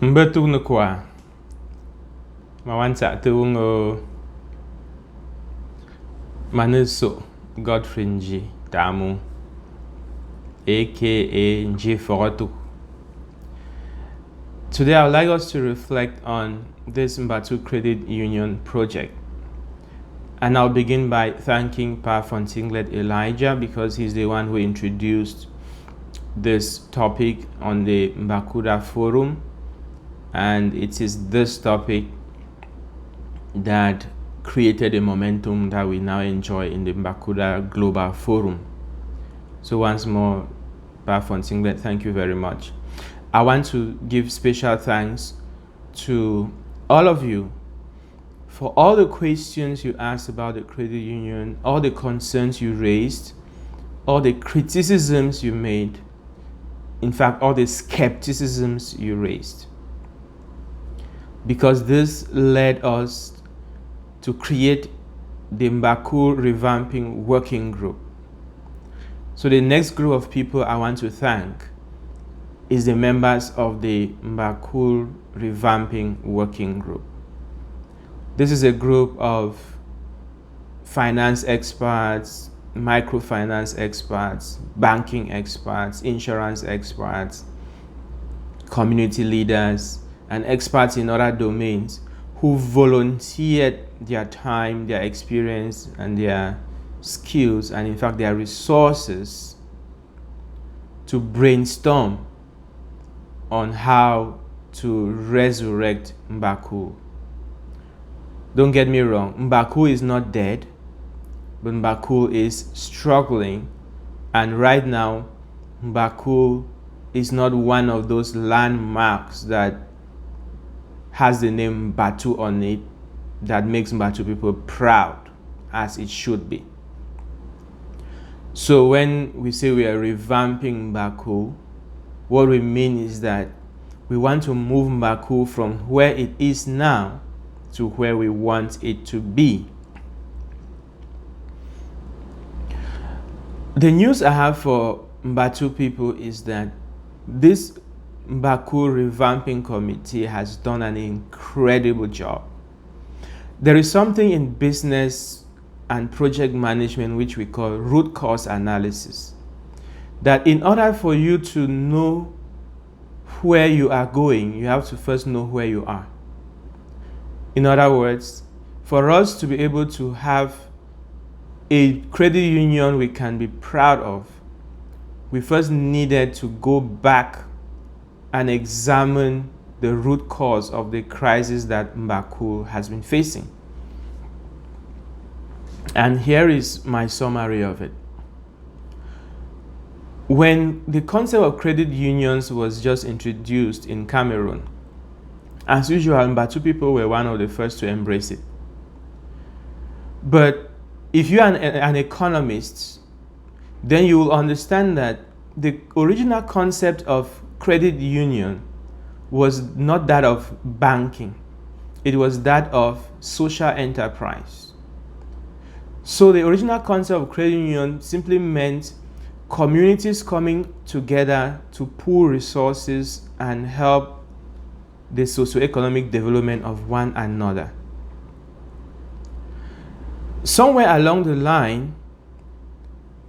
Mbatu kwa mawansa tuungo manuso Godfrey Nji Tamu aka Nji Forotu. Today I would like us to reflect on this Mbatu Credit Union project. And I'll begin by thanking Pa Fontinglet Elijah because he's the one who introduced this topic on the Mbakuda Forum. And it is this topic that created a momentum that we now enjoy in the Mbakuda Global Forum. So once more, Pa Fontinglet, thank you very much. I want to give special thanks to all of you for all the questions you asked about the credit union, all the concerns you raised, all the criticisms you made, in fact, all the skepticisms you raised. Because this led us to create the Mbatu Revamping Working Group. So the next group of people I want to thank is the members of the Mbatu Revamping Working Group. This is a group of finance experts, microfinance experts, banking experts, insurance experts, community leaders, and experts in other domains who volunteered their time, their experience, and their skills, and in fact their resources to brainstorm on how to resurrect Mbatu. Don't get me wrong, Mbatu is not dead, but Mbatu is struggling, and right now Mbatu is not one of those landmarks that has the name Mbatu on it that makes Mbatu people proud, as it should be. So when we say we are revamping Mbatu, what we mean is that we want to move Mbatu from where it is now to where we want it to be. The news I have for Mbatu people is that this Mbatu Revamping Committee has done an incredible job. There is something in business and project management which we call root cause analysis. That in order for you to know where you are going, you have to first know where you are. In other words, for us to be able to have a credit union we can be proud of, we first needed to go back and examine the root cause of the crisis that Mbatu has been facing. And here is my summary of it. When the concept of credit unions was just introduced in Cameroon, as usual, Mbatu people were one of the first to embrace it. But if you are an economist, then you will understand that the original concept of credit union was not that of banking. It was that of social enterprise. So the original concept of credit union simply meant communities coming together to pool resources and help the socio-economic development of one another. Somewhere along the line,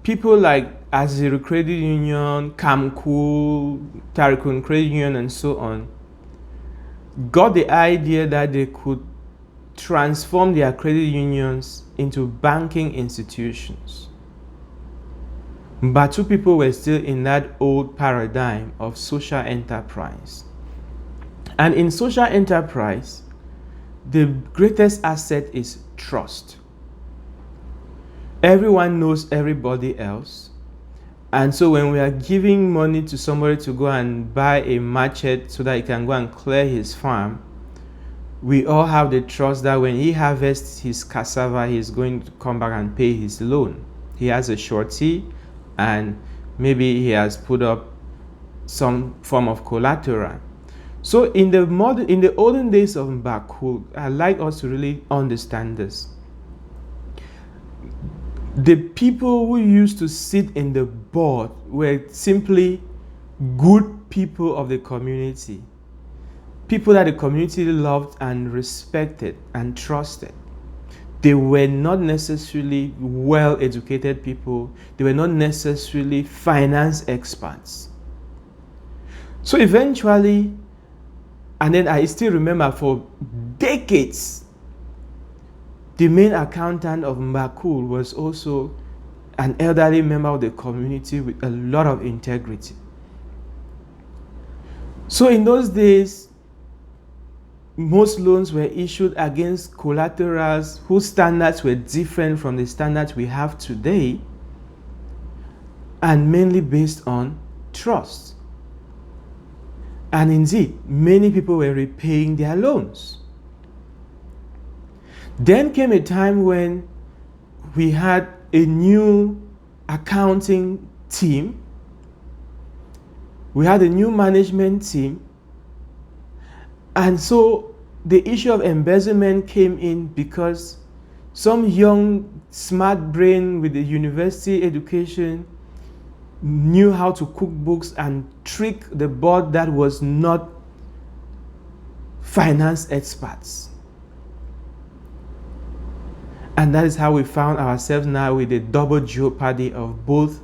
people like Aziru Credit Union, Kamku, Tarikun Credit Union, and so on, got the idea that they could transform their credit unions into banking institutions. Mbatu people were still in that old paradigm of social enterprise. And in social enterprise, the greatest asset is trust. Everyone knows everybody else. And so when we are giving money to somebody to go and buy a machete so that he can go and clear his farm, we all have the trust that when he harvests his cassava, he's going to come back and pay his loan. He has a surety, and maybe he has put up some form of collateral. So in the olden days of Mbatu, I'd like us to really understand this. The people who used to sit in the board were simply good people of the community. people that the community loved and respected and trusted. They were not necessarily well-educated people. They were not necessarily finance experts. So eventually, and then I still remember for decades, the main accountant of Mbatu was also an elderly member of the community with a lot of integrity. So in those days, most loans were issued against collaterals whose standards were different from the standards we have today, and mainly based on trust. And indeed, many people were repaying their loans. Then came a time when we had a new accounting team. We had a new management team. And so the issue of embezzlement came in because some young, smart brain with a university education knew how to cook books and trick the board that was not finance experts. And that is how we found ourselves now with a double jeopardy of both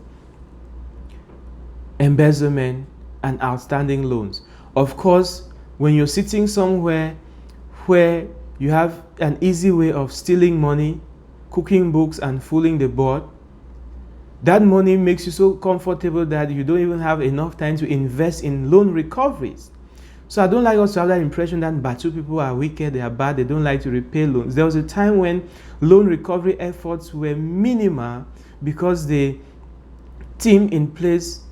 embezzlement and outstanding loans. Of course, when you're sitting somewhere where you have an easy way of stealing money, cooking books, and fooling the board, that money makes you so comfortable that you don't even have enough time to invest in loan recoveries. So I don't like us to have that impression that Mbatu people are wicked, they are bad, they don't like to repay loans. There was a time when loan recovery efforts were minimal because the team in place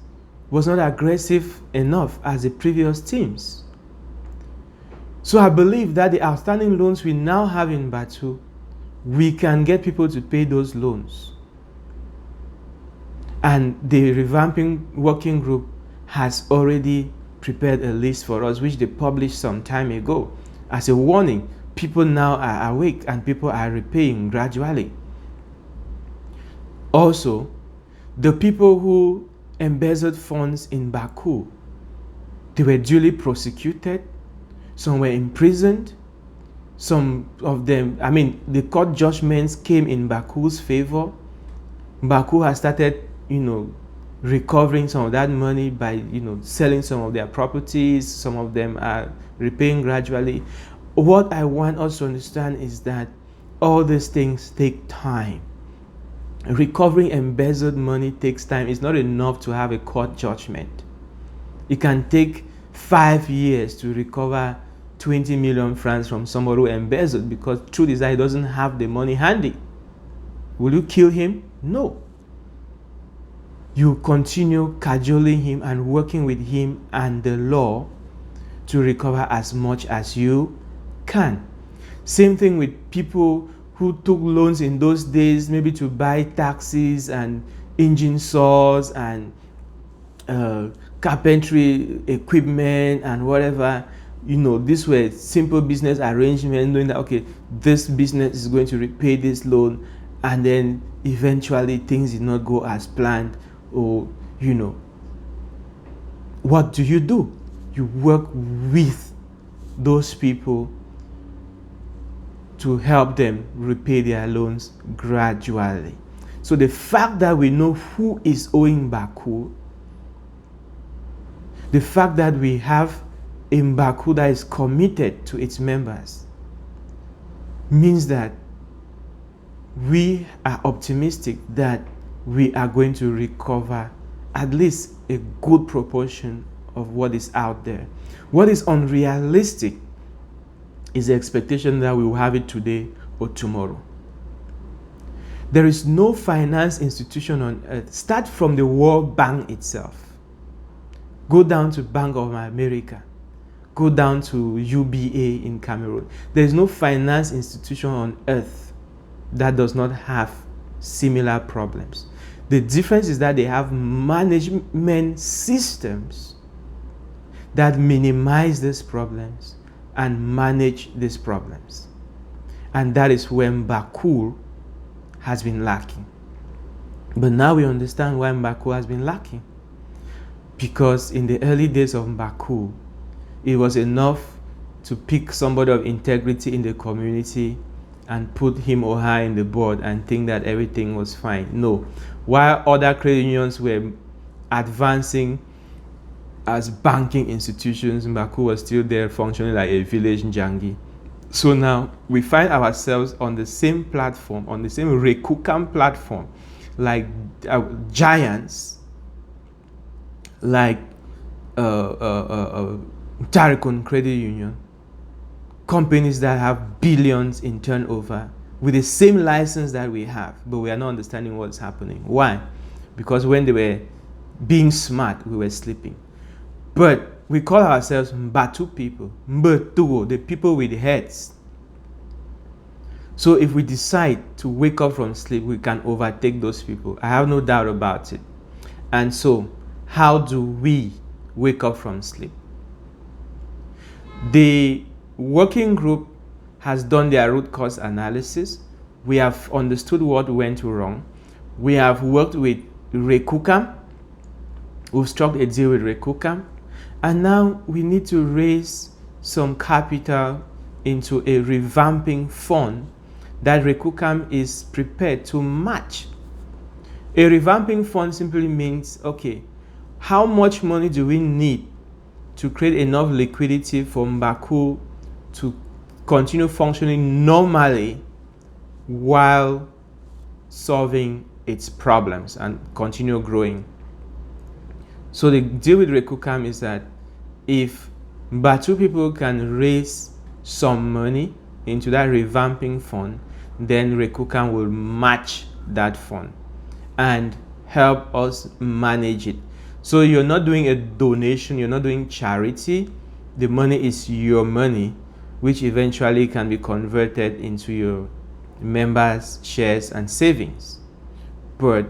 was not aggressive enough as the previous teams. So I believe that the outstanding loans we now have in Mbatu, we can get people to pay those loans. And the revamping working group has already prepared a list for us, which they published some time ago. As a warning, people now are awake and people are repaying gradually. Also, the people who embezzled funds in Mbatu, they were duly prosecuted. Some were imprisoned. Some of them, the court judgments came in Mbatu's favor. Mbatu has started, recovering some of that money by, selling some of their properties. Some of them are repaying gradually. What I want us to understand is that all these things take time. Recovering embezzled money takes time. It's not enough to have a court judgment. It can take 5 years to recover 20 million francs from somebody who embezzled, because truth is that he doesn't have the money handy. Will you kill him? No. You continue cajoling him and working with him and the law to recover as much as you can. Same thing with people who took loans in those days, maybe to buy taxis and engine saws and carpentry equipment and whatever. These were simple business arrangements, knowing that, okay, this business is going to repay this loan, and then eventually things did not go as planned. Or, what do? You work with those people to help them repay their loans gradually. So the fact that we know who is owing Mbatu, the fact that we have a Mbatu that is committed to its members, means that we are optimistic that we are going to recover at least a good proportion of what is out there. What is unrealistic is the expectation that we will have it today or tomorrow. There is no finance institution on earth. Start from the World Bank itself. Go down to Bank of America. Go down to UBA in Cameroon. There is no finance institution on earth that does not have similar problems. The difference is that they have management systems that minimize these problems and manage these problems. And that is where Mbatu has been lacking. But now we understand why Mbatu has been lacking. Because in the early days of Mbatu, it was enough to pick somebody of integrity in the community and put him or her in the board and think that everything was fine. No. While other credit unions were advancing as banking institutions, Mbatu was still there functioning like a village jangi. So now we find ourselves on the same platform, on the same Rekukam platform, like giants, like Tarikon Credit Union, companies that have billions in turnover with the same license that we have, but we are not understanding what's happening. Why? Because when they were being smart, we were sleeping. But we call ourselves Mbatu people, Mbatu, the people with heads. So if we decide to wake up from sleep, we can overtake those people. I have no doubt about it. And so, how do we wake up from sleep? The working group has done their root cause analysis. We have understood what went wrong. We have worked with Rekukam. We've struck a deal with Rekukam. And now we need to raise some capital into a revamping fund that Rekukam is prepared to match. A revamping fund simply means, okay, how much money do we need to create enough liquidity for Mbatu to continue functioning normally while solving its problems and continue growing? So the deal with Rekukam is that if Mbatu people can raise some money into that revamping fund, then Rekukam will match that fund and help us manage it. So you're not doing a donation, you're not doing charity. The money is your money, which eventually can be converted into your members' shares and savings. But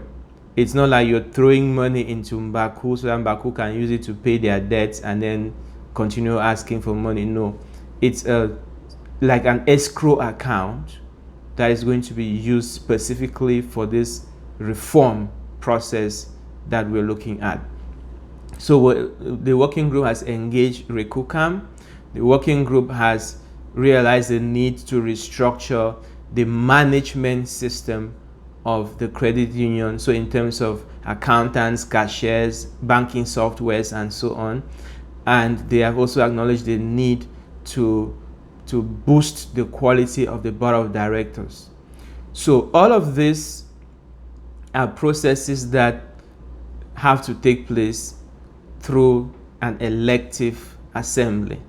it's not like you're throwing money into Mbatu so that Mbatu can use it to pay their debts and then continue asking for money. No, it's like an escrow account that is going to be used specifically for this reform process that we're looking at. So the working group has engaged Rekukam. The working group has realized the need to restructure the management system of the credit union. So in terms of accountants, cashiers, banking softwares, and so on. And they have also acknowledged the need to boost the quality of the board of directors. So all of this are processes that have to take place through an elective assembly.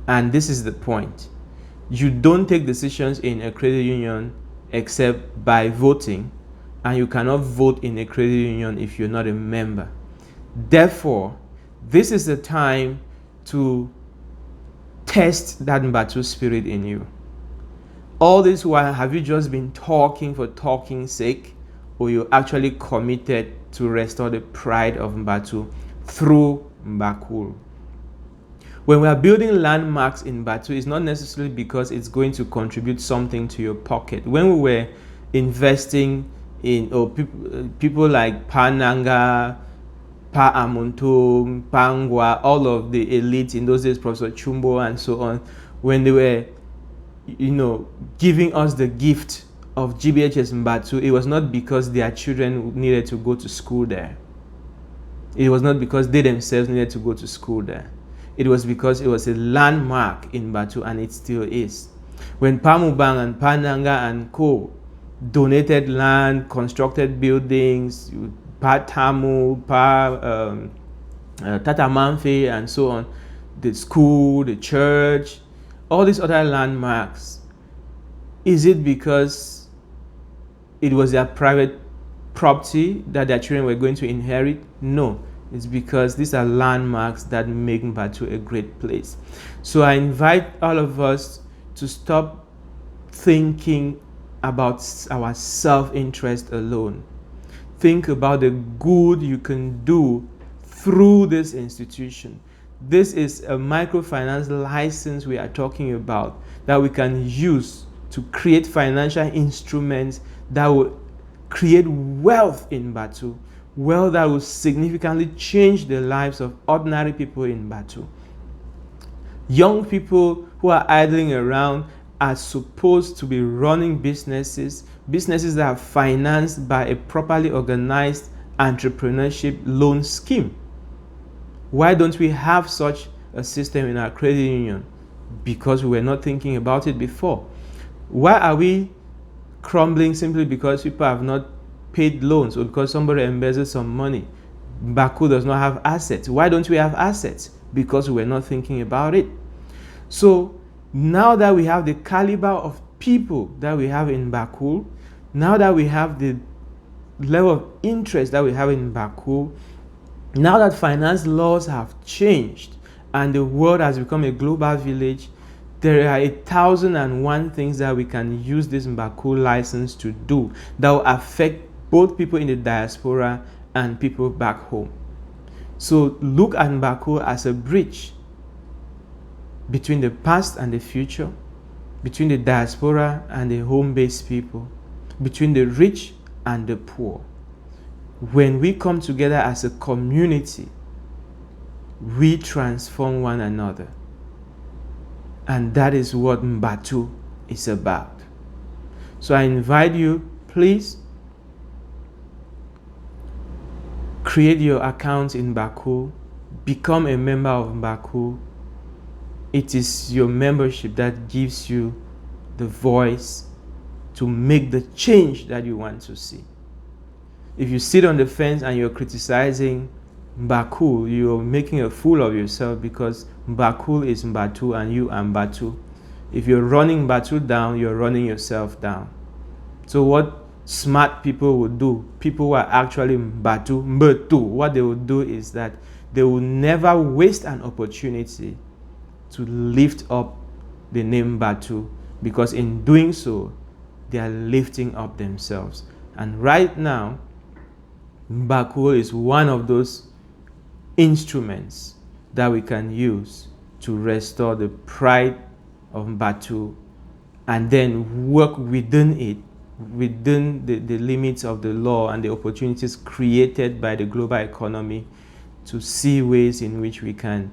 And this is the point. You don't take decisions in a credit union except by voting, and you cannot vote in a credit union if you're not a member. Therefore, this is the time to test that Mbatu spirit in you. All this while, have you just been talking for talking's sake, or you actually committed to restore the pride of Mbatu through Mbakul? When we are building landmarks in Mbatu, it's not necessarily because it's going to contribute something to your pocket. When we were investing in people like Pananga, Pa Amuntu, Pangwa, all of the elites in those days, Professor Chumbo and so on, when they were, giving us the gift of GBHS Mbatu, it was not because their children needed to go to school there. It was not because they themselves needed to go to school there. It was because it was a landmark in Mbatu, and it still is. When Pamubang and Pananga and Co. donated land, constructed buildings, Pa Tamu, Tata Manfe, and so on, the school, the church, all these other landmarks, is it because it was their private property that their children were going to inherit? No. It's because these are landmarks that make Mbatu a great place. So I invite all of us to stop thinking about our self-interest alone. Think about the good you can do through this institution. This is a microfinance license we are talking about that we can use to create financial instruments that will create wealth in Mbatu. Well, that will significantly change the lives of ordinary people in Mbatu. Young people who are idling around are supposed to be running businesses that are financed by a properly organized entrepreneurship loan scheme. Why don't we have such a system in our credit union? Because we were not thinking about it before. Why are we crumbling simply because people have not paid loans or because somebody embezzled some money? Mbatu does not have assets. Why don't we have assets? Because we were not thinking about it. So now that we have the caliber of people that we have in Mbatu, now that we have the level of interest that we have in Mbatu, now that finance laws have changed and the world has become a global village, there are 1,001 things that we can use this Mbatu license to do that will affect both people in the diaspora and people back home. So look at Mbatu as a bridge between the past and the future, between the diaspora and the home-based people, between the rich and the poor. When we come together as a community, we transform one another. And that is what Mbatu is about. So I invite you, please create your account in Mbatu, become a member of Mbatu. It is your membership that gives you the voice to make the change that you want to see. If you sit on the fence and you're criticizing Mbatu, you're making a fool of yourself, because Mbatu is Mbatu and you are Mbatu. If you're running Mbatu down, you're running yourself down. So what smart people would do, people who are actually Mbatu, what they would do is that they will never waste an opportunity to lift up the name Mbatu, because in doing so, they are lifting up themselves. And right now, Mbatu is one of those instruments that we can use to restore the pride of Mbatu and then work within it, within the limits of the law and the opportunities created by the global economy, to see ways in which we can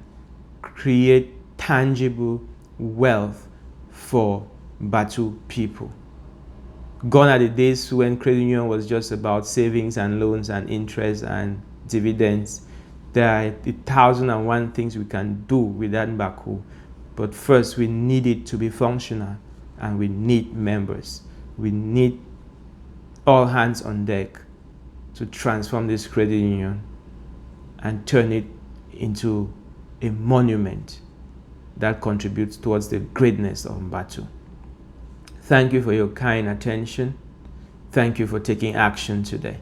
create tangible wealth for Mbatu people. Gone are the days when credit union was just about savings and loans and interest and dividends. There are 1,001 things we can do with that Mbatu. But first, we need it to be functional, and we need members. We need all hands on deck to transform this credit union and turn it into a monument that contributes towards the greatness of Mbatu. Thank you for your kind attention. Thank you for taking action today.